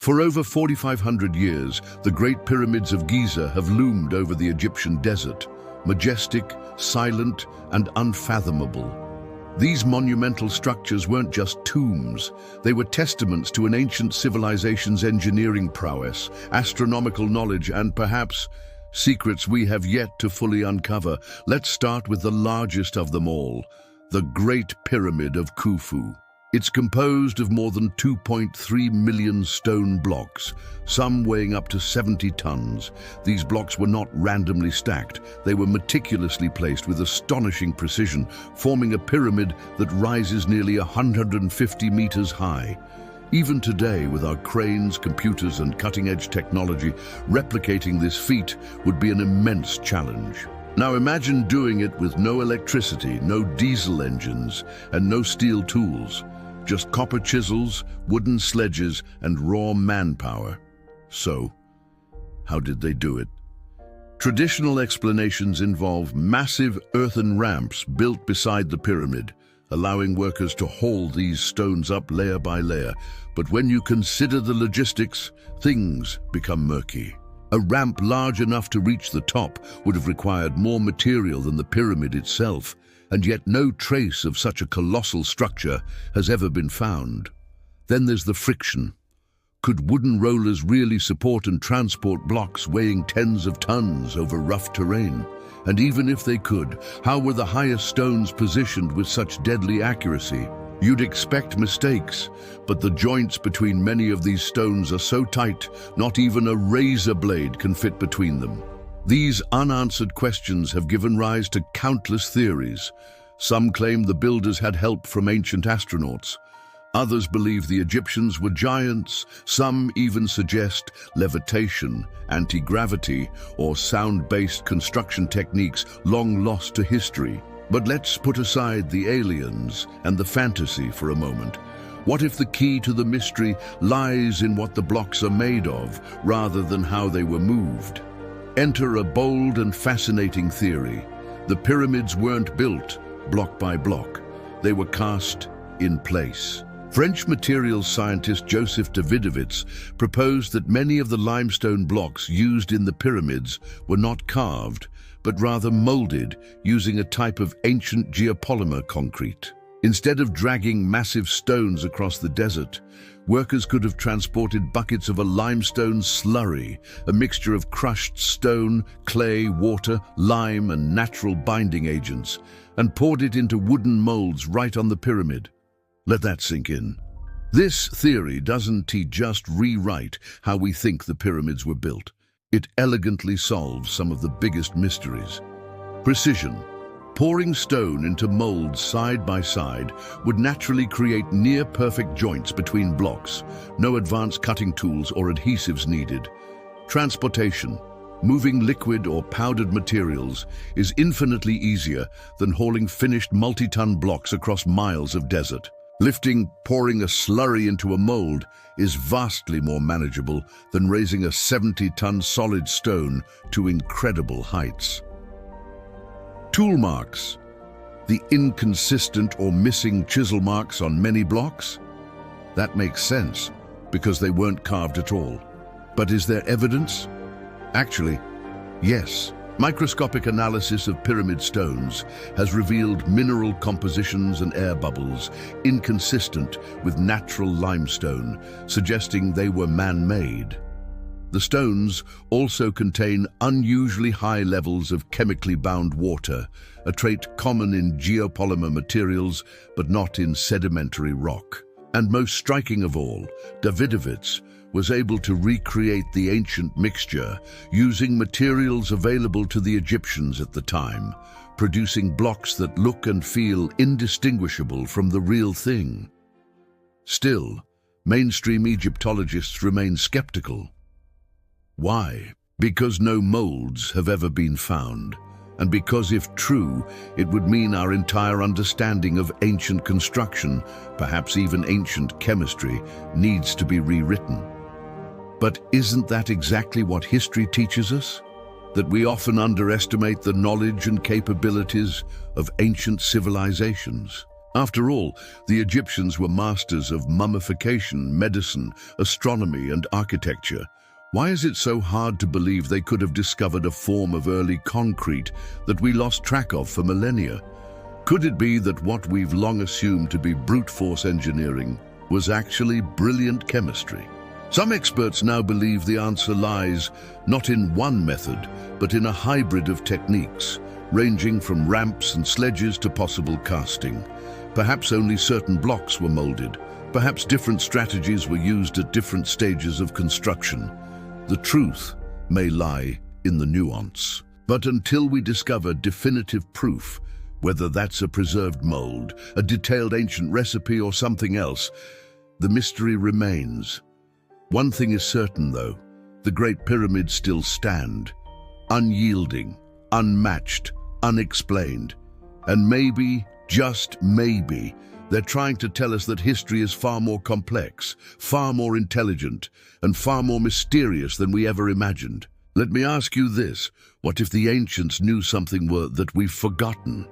For over 4,500 years, the Great Pyramids of Giza have loomed over the Egyptian desert, majestic, silent, and unfathomable. These monumental structures weren't just tombs, they were testaments to an ancient civilization's engineering prowess, astronomical knowledge, and perhaps secrets we have yet to fully uncover. Let's start with the largest of them all, the Great Pyramid of Khufu. It's composed of more than 2.3 million stone blocks, some weighing up to 70 tons. These blocks were not randomly stacked. They were meticulously placed with astonishing precision, forming a pyramid that rises nearly 150 meters high. Even today, with our cranes, computers, and cutting-edge technology, replicating this feat would be an immense challenge. Now imagine doing it with no electricity, no diesel engines, and no steel tools. Just copper chisels, wooden sledges, and raw manpower. So, how did they do it? Traditional explanations involve massive earthen ramps built beside the pyramid, allowing workers to haul these stones up layer by layer. But when you consider the logistics, things become murky. A ramp large enough to reach the top would have required more material than the pyramid itself, and yet no trace of such a colossal structure has ever been found. Then there's the friction. Could wooden rollers really support and transport blocks weighing tens of tons over rough terrain? And even if they could, how were the highest stones positioned with such deadly accuracy? You'd expect mistakes, but the joints between many of these stones are so tight, not even a razor blade can fit between them. These unanswered questions have given rise to countless theories. Some claim the builders had help from ancient astronauts. Others believe the Egyptians were giants. Some even suggest levitation, anti-gravity, or sound-based construction techniques long lost to history. But let's put aside the aliens and the fantasy for a moment. What if the key to the mystery lies in what the blocks are made of, rather than how they were moved? Enter a bold and fascinating theory. The pyramids weren't built block by block. They were cast in place. French materials scientist Joseph Davidovits proposed that many of the limestone blocks used in the pyramids were not carved, but rather molded using a type of ancient geopolymer concrete. Instead of dragging massive stones across the desert, workers could have transported buckets of a limestone slurry, a mixture of crushed stone, clay, water, lime, and natural binding agents, and poured it into wooden molds right on the pyramid. Let that sink in. This theory doesn't just rewrite how we think the pyramids were built. It elegantly solves some of the biggest mysteries. Precision. Pouring stone into molds side by side would naturally create near-perfect joints between blocks. No advanced cutting tools or adhesives needed. Transportation. Moving liquid or powdered materials is infinitely easier than hauling finished multi-ton blocks across miles of desert. Pouring a slurry into a mold is vastly more manageable than raising a 70-ton solid stone to incredible heights. Tool marks. The inconsistent or missing chisel marks on many blocks? That makes sense, because they weren't carved at all. But is there evidence? Actually, yes. Microscopic analysis of pyramid stones has revealed mineral compositions and air bubbles inconsistent with natural limestone, suggesting they were man-made. The stones also contain unusually high levels of chemically bound water, a trait common in geopolymer materials but not in sedimentary rock. And most striking of all, Davidovits was able to recreate the ancient mixture using materials available to the Egyptians at the time, producing blocks that look and feel indistinguishable from the real thing. Still, mainstream Egyptologists remain skeptical. Why? Because no molds have ever been found, and because if true, it would mean our entire understanding of ancient construction, perhaps even ancient chemistry, needs to be rewritten. But isn't that exactly what history teaches us? That we often underestimate the knowledge and capabilities of ancient civilizations? After all, the Egyptians were masters of mummification, medicine, astronomy, and architecture. Why is it so hard to believe they could have discovered a form of early concrete that we lost track of for millennia? Could it be that what we've long assumed to be brute force engineering was actually brilliant chemistry? Some experts now believe the answer lies not in one method, but in a hybrid of techniques, ranging from ramps and sledges to possible casting. Perhaps only certain blocks were molded. Perhaps different strategies were used at different stages of construction. The truth may lie in the nuance. But until we discover definitive proof, whether that's a preserved mold, a detailed ancient recipe, or something else, the mystery remains. One thing is certain, though: the Great Pyramids still stand, unyielding, unmatched, unexplained. And maybe, just maybe, they're trying to tell us that history is far more complex, far more intelligent, and far more mysterious than we ever imagined. Let me ask you this: what if the ancients knew something that we've forgotten?